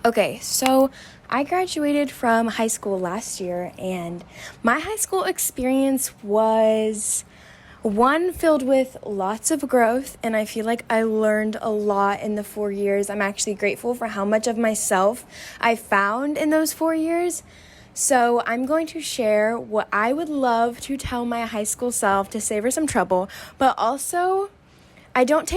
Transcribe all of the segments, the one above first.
Okay, so I graduated from high school last year, and my high school experience was one filled with lots of growth, and I feel like I learned a lot in the 4 years. I'm actually grateful for how much of myself I found in those 4 years. So I'm going to share what I would love to tell my high school self to save her some trouble, but also I don't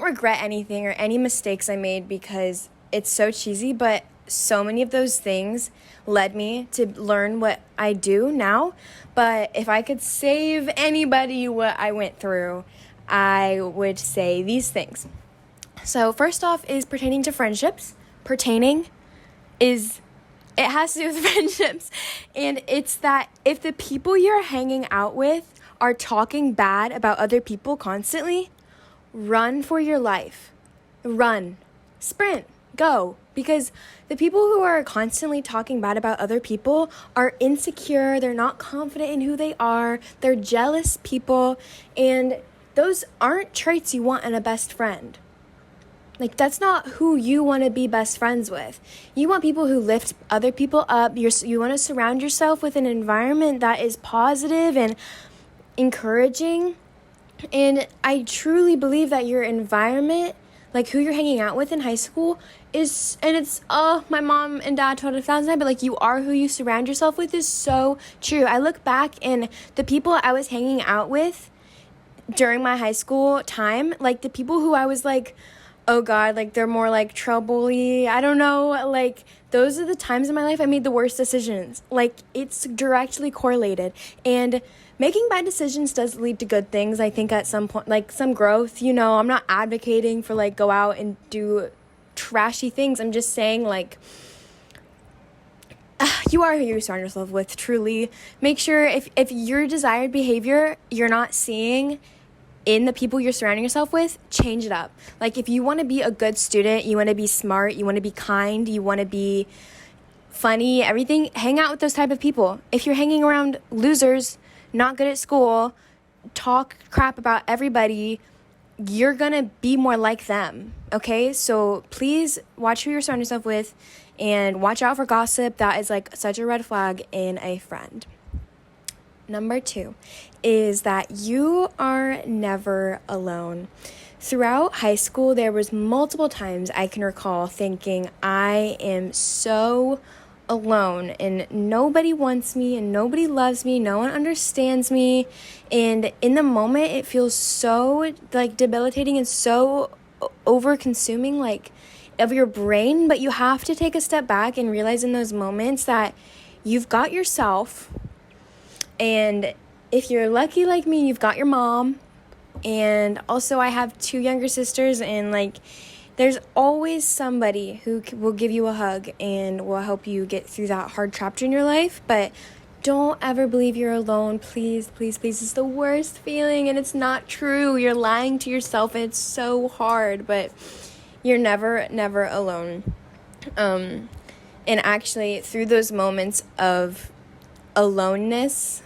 regret anything or any mistakes I made because it's so cheesy, but so many of those things led me to learn what I do now. But if I could save anybody what I went through, I would say these things. So first off is pertaining to friendships. It has to do with friendships. And it's that if the people you're hanging out with are talking bad about other people constantly, run for your life. Run. Sprint. Go. Because the people who are constantly talking bad about other people are insecure, they're not confident in who they are, they're jealous people, and those aren't traits you want in a best friend. Like, that's not who you want to be best friends with. You want people who lift other people up. You want to surround yourself with an environment that is positive and encouraging. And I truly believe that your environment, like who you're hanging out with in high school, my mom and dad told it 1,000 times, but like you are who you surround yourself with is so true. I look back and the people I was hanging out with during my high school time, like the people who I was like, oh God, like they're more like trouble-y, I don't know, like those are the times in my life I made the worst decisions. Like it's directly correlated. And making bad decisions does lead to good things, I think, at some point, like some growth. I'm not advocating for like go out and do trashy things. I'm just saying like you are who you surround yourself with, truly. Make sure if your desired behavior you're not seeing in the people you're surrounding yourself with, change it up. Like if you want to be a good student, you want to be smart, you want to be kind, you want to be funny, everything, hang out with those type of people. If you're hanging around losers, not good at school, talk crap about everybody, you're gonna be more like them, okay? So please watch who you're surrounding yourself with and watch out for gossip. That is like such a red flag in a friend. Number 2 is that you are never alone. Throughout high school, there was multiple times I can recall thinking I am so alone and nobody wants me and nobody loves me, no one understands me, and in the moment it feels so like debilitating and so over consuming like of your brain. But you have to take a step back and realize in those moments that you've got yourself, and if you're lucky like me, you've got your mom. And also I have 2 younger sisters, and like there's always somebody who will give you a hug and will help you get through that hard chapter in your life. But don't ever believe you're alone. Please, please, please. It's the worst feeling, and it's not true. You're lying to yourself, and it's so hard, but you're never, never alone. And actually, through those moments of aloneness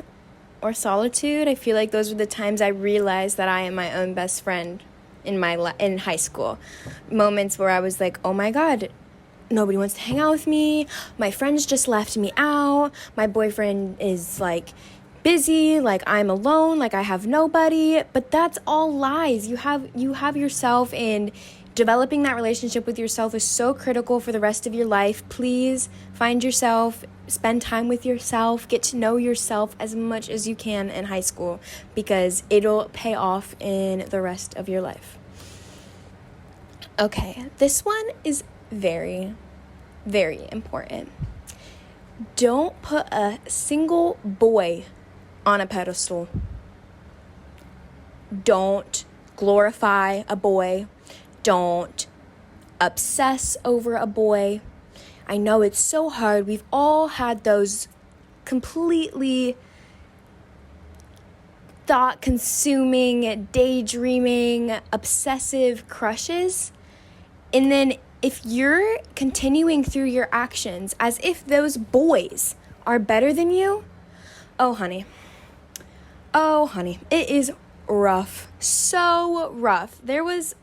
or solitude, I feel like those were the times I realized that I am my own best friend in high school. Moments where I was like, oh my God, nobody wants to hang out with me. My friends just left me out. My boyfriend is like busy, like I'm alone, like I have nobody. But that's all lies. You have yourself, and developing that relationship with yourself is so critical for the rest of your life. Please find yourself, spend time with yourself, get to know yourself as much as you can in high school, because it'll pay off in the rest of your life. Okay, this one is very, very important. Don't put a single boy on a pedestal. Don't glorify a boy. Don't obsess over a boy. I know it's so hard. We've all had those completely thought-consuming, daydreaming, obsessive crushes. And then if you're continuing through your actions as if those boys are better than you, oh honey, it is rough. So rough. There was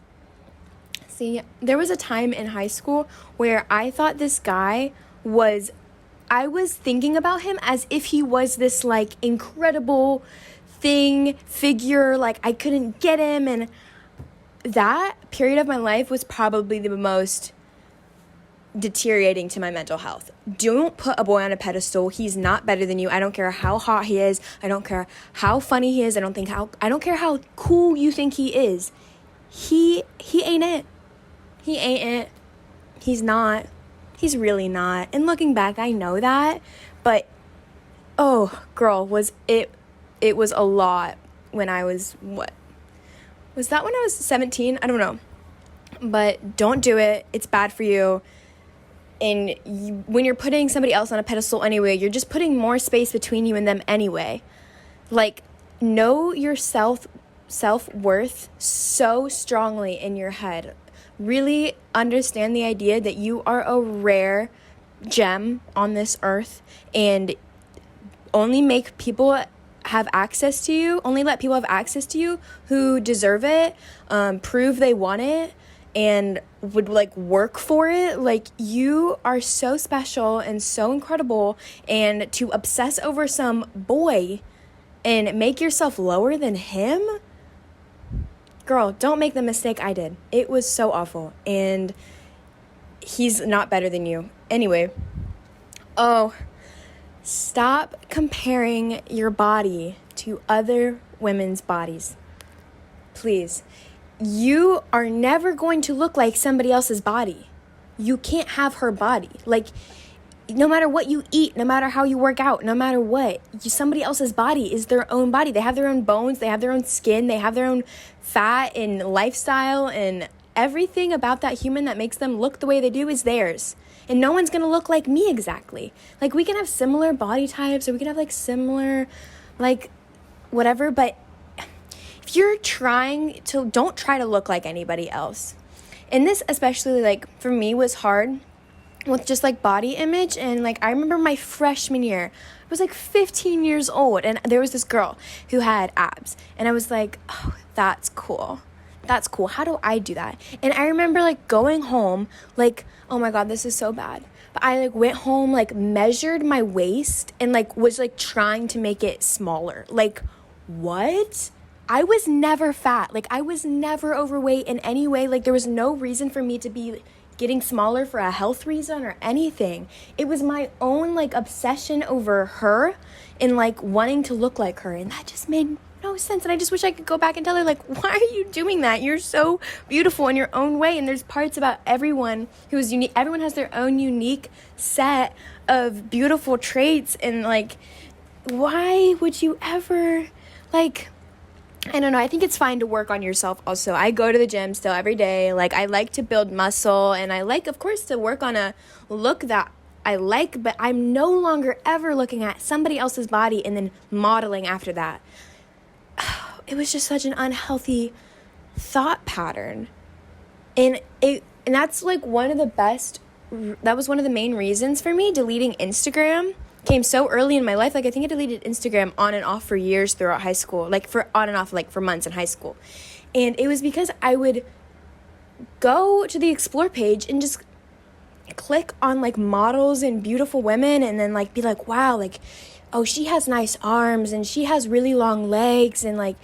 See, there was a time in high school where I thought this guy was, I was thinking about him as if he was this like incredible figure, like I couldn't get him. And that period of my life was probably the most deteriorating to my mental health. Don't put a boy on a pedestal. He's not better than you. I don't care how hot he is. I don't care how funny he is. I don't care how cool you think he is. He ain't it. He ain't it. He's not. He's really not. And looking back, I know that. But, oh, girl, it was a lot when I was, what? Was that when I was 17? I don't know. But don't do it. It's bad for you. And when you're putting somebody else on a pedestal anyway, you're just putting more space between you and them anyway. Like, know your self-worth so strongly in your head. Really understand the idea that you are a rare gem on this earth, and only make people have access to you, only let people have access to you who deserve it, prove they want it, and would like work for it. Like, you are so special and so incredible, and to obsess over some boy and make yourself lower than him, girl, don't make the mistake I did. It was so awful, and he's not better than you. Anyway, stop comparing your body to other women's bodies. Please. You are never going to look like somebody else's body. You can't have her body. Like, no matter what you eat, no matter how you work out, no matter what, somebody else's body is their own body. They have their own bones, they have their own skin, they have their own fat and lifestyle, and everything about that human that makes them look the way they do is theirs. And no one's gonna look like me exactly. Like, we can have similar body types, or we can have like similar, like, whatever, but if you're don't try to look like anybody else. And this especially, like, for me was hard with just like body image. And like, I remember my freshman year, I was like 15 years old, and there was this girl who had abs, and I was like, oh, that's cool. How do I do that? And I remember like going home, like, oh my God, this is so bad. But I like went home, like measured my waist, and like was like trying to make it smaller. Like, what? I was never fat. Like, I was never overweight in any way. Like, there was no reason for me to be getting smaller for a health reason or anything. It was my own like obsession over her and like wanting to look like her, and that just made no sense. And I just wish I could go back and tell her, like, why are you doing that? You're so beautiful in your own way, and there's parts about everyone who is unique. Everyone has their own unique set of beautiful traits, and like, why would you ever, like, I don't know. I think it's fine to work on yourself also. I go to the gym still every day. Like, I like to build muscle, and I like, of course, to work on a look that I like, but I'm no longer ever looking at somebody else's body and then modeling after that. It was just such an unhealthy thought pattern. And that's like that was one of the main reasons for me deleting Instagram. Came so early in my life. Like, I think I deleted Instagram on and off for years throughout high school, like for on and off, like for months in high school. And it was because I would go to the explore page and just click on like models and beautiful women, and then like be like, wow, like, oh, she has nice arms and she has really long legs, and like,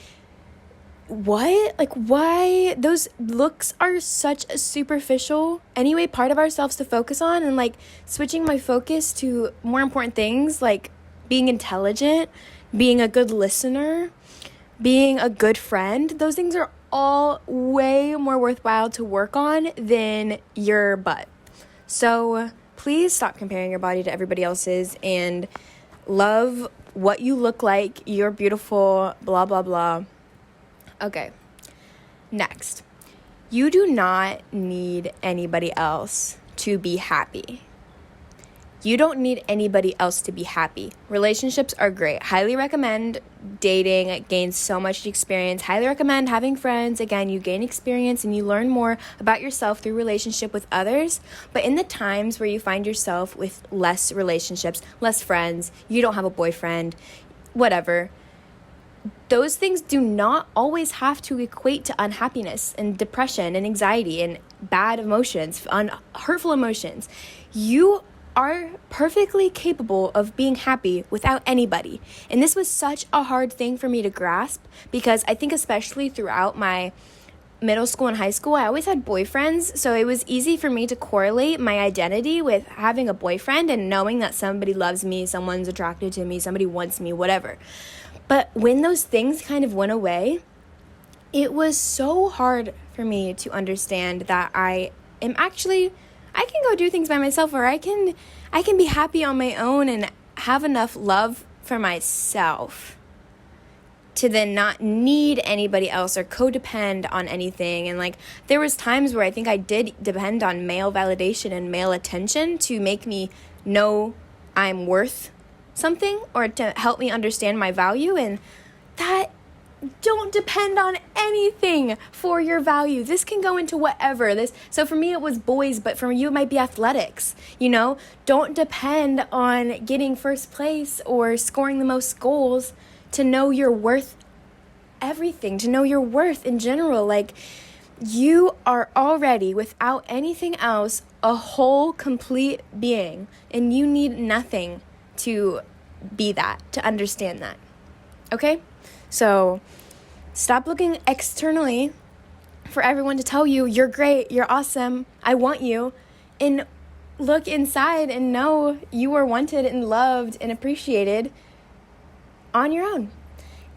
what? Like, why? Those looks are such a superficial, anyway, part of ourselves to focus on, and like switching my focus to more important things like being intelligent, being a good listener, being a good friend. Those things are all way more worthwhile to work on than your butt. So please stop comparing your body to everybody else's, and love what you look like. You're beautiful, blah, blah, blah. Okay, next. You do not need anybody else to be happy. You don't need anybody else to be happy. Relationships are great. Highly recommend dating. Gain so much experience. Highly recommend having friends. Again, you gain experience and you learn more about yourself through relationship with others. But in the times where you find yourself with less relationships, less friends, you don't have a boyfriend, whatever, those things do not always have to equate to unhappiness and depression and anxiety. And bad emotions, on hurtful emotions. You are perfectly capable of being happy without anybody. And this was such a hard thing for me to grasp, because I think especially throughout my middle school and high school, I always had boyfriends, so it was easy for me to correlate my identity with having a boyfriend and knowing that somebody loves me, someone's attracted to me, somebody wants me, whatever. But when those things kind of went away, it was so hard for me to understand that I can go do things by myself, or I can be happy on my own and have enough love for myself to then not need anybody else or codepend on anything. And like, there was times where I think I did depend on male validation and male attention to make me know I'm worth something, or to help me understand my value. And that, don't depend on anything for your value. This can go into whatever. So for me it was boys, but for you it might be athletics. Don't depend on getting first place or scoring the most goals to know you're worth everything, to know your worth in general. Like, you are already, without anything else, a whole, complete being, and you need nothing to be that, to understand that. Okay? So stop looking externally for everyone to tell you you're great, you're awesome, I want you, and look inside and know you are wanted and loved and appreciated on your own.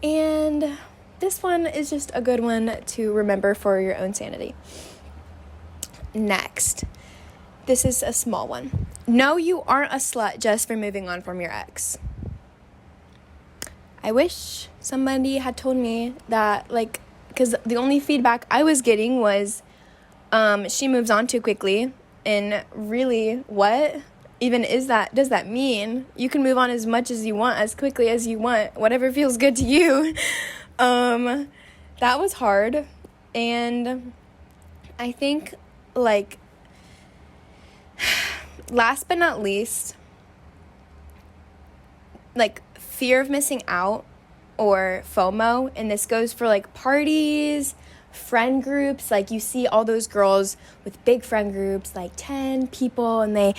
And this one is just a good one to remember for your own sanity. Next, this is a small one. No, you aren't a slut just for moving on from your ex. I wish somebody had told me that, like, because the only feedback I was getting was, she moves on too quickly. And really, what even does that mean? You can move on as much as you want, as quickly as you want, whatever feels good to you. That was hard. And I think, like, last but not least, like, fear of missing out, or FOMO, and this goes for like parties, friend groups. Like, you see all those girls with big friend groups, like 10 people, and they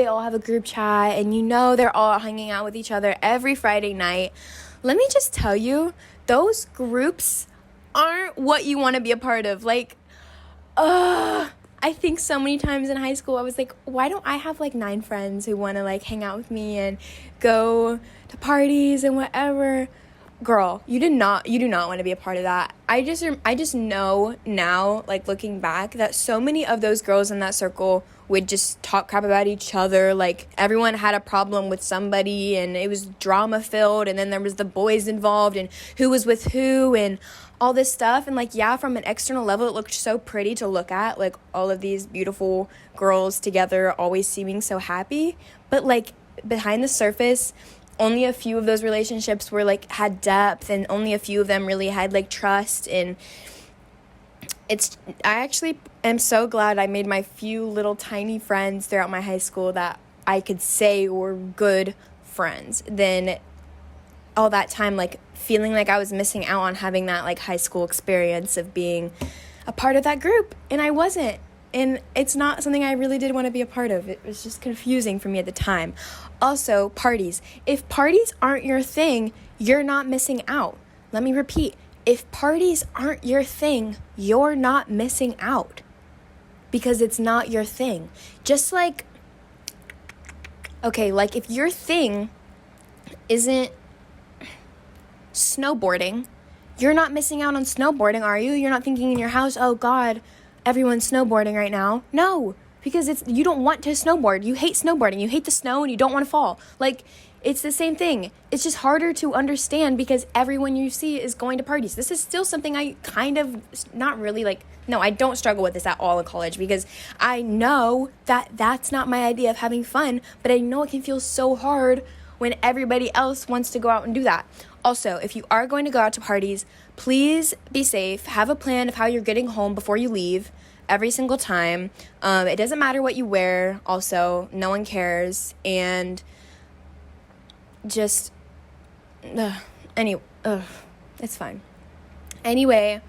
all have a group chat, and they're all hanging out with each other every Friday night. Let me just tell you, those groups aren't what you want to be a part of. Like, I think so many times in high school I was like, why don't I have like 9 friends who want to like hang out with me and go to parties and whatever? Girl, you do not want to be a part of that. I just know now, like, looking back, that so many of those girls in that circle would just talk crap about each other. Like, everyone had a problem with somebody, and it was drama filled, and then there was the boys involved, and who was with who, and all this stuff. And like, yeah, from an external level, it looked so pretty to look at, like, all of these beautiful girls together, always seeming so happy. But like, behind the surface, only a few of those relationships were like, had depth, and only a few of them really had like trust. And I actually am so glad I made my few little tiny friends throughout my high school that I could say were good friends, than all that time like feeling like I was missing out on having that like high school experience of being a part of that group, and I wasn't. And it's not something I really did want to be a part of. It was just confusing for me at the time. Also, parties. If parties aren't your thing, you're not missing out. Let me repeat. If parties aren't your thing, you're not missing out. Because it's not your thing. Just like, okay, like if your thing isn't snowboarding, you're not missing out on snowboarding, are you? You're not thinking in your house, oh God, everyone's snowboarding right now. No, because you don't want to snowboard. You hate snowboarding. You hate the snow and you don't want to fall. Like, it's the same thing. It's just harder to understand because everyone you see is going to parties. This is still something I kind of, not really like, no, I don't struggle with this at all in college because I know that that's not my idea of having fun, but I know it can feel so hard when everybody else wants to go out and do that. Also, if you are going to go out to parties, please be safe. Have a plan of how you're getting home before you leave every single time. It doesn't matter what you wear. Also, no one cares. And just, it's fine. Anyway,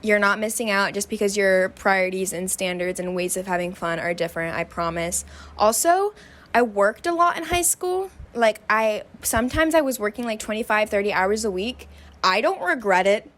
You're not missing out just because your priorities and standards and ways of having fun are different, I promise. Also, I worked a lot in high school. Like, sometimes I was working like 25, 30 hours a week. I don't regret it.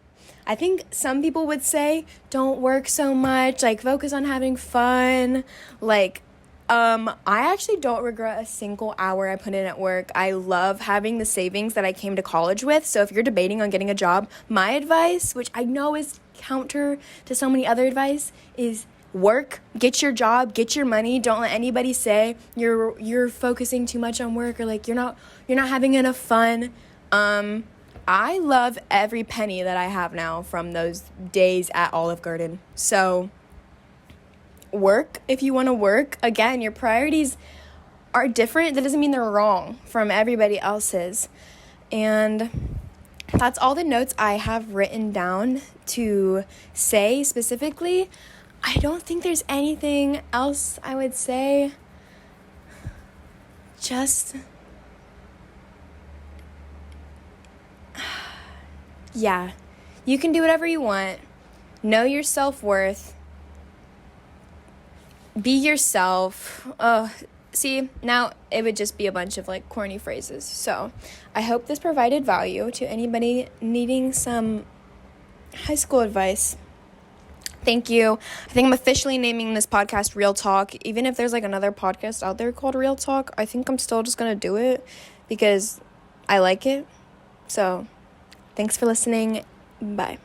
I think some people would say, don't work so much, like, focus on having fun. Like, I actually don't regret a single hour I put in at work. I love having the savings that I came to college with. So if you're debating on getting a job, my advice, which I know is counter to so many other advice, is work, get your job, get your money. Don't let anybody say you're focusing too much on work, or like you're not having enough fun. I love every penny that I have now from those days at Olive Garden. So work if you want to work. Again, your priorities are different. That doesn't mean they're wrong from everybody else's. And that's all the notes I have written down to say specifically. I don't think there's anything else I would say. Just, yeah, you can do whatever you want. Know your self-worth. Be yourself. See, now it would just be a bunch of like corny phrases. So I hope this provided value to anybody needing some high school advice. Thank you. I think I'm officially naming this podcast Real Talk. Even if there's like another podcast out there called Real Talk, I think I'm still just going to do it because I like it. So thanks for listening. Bye.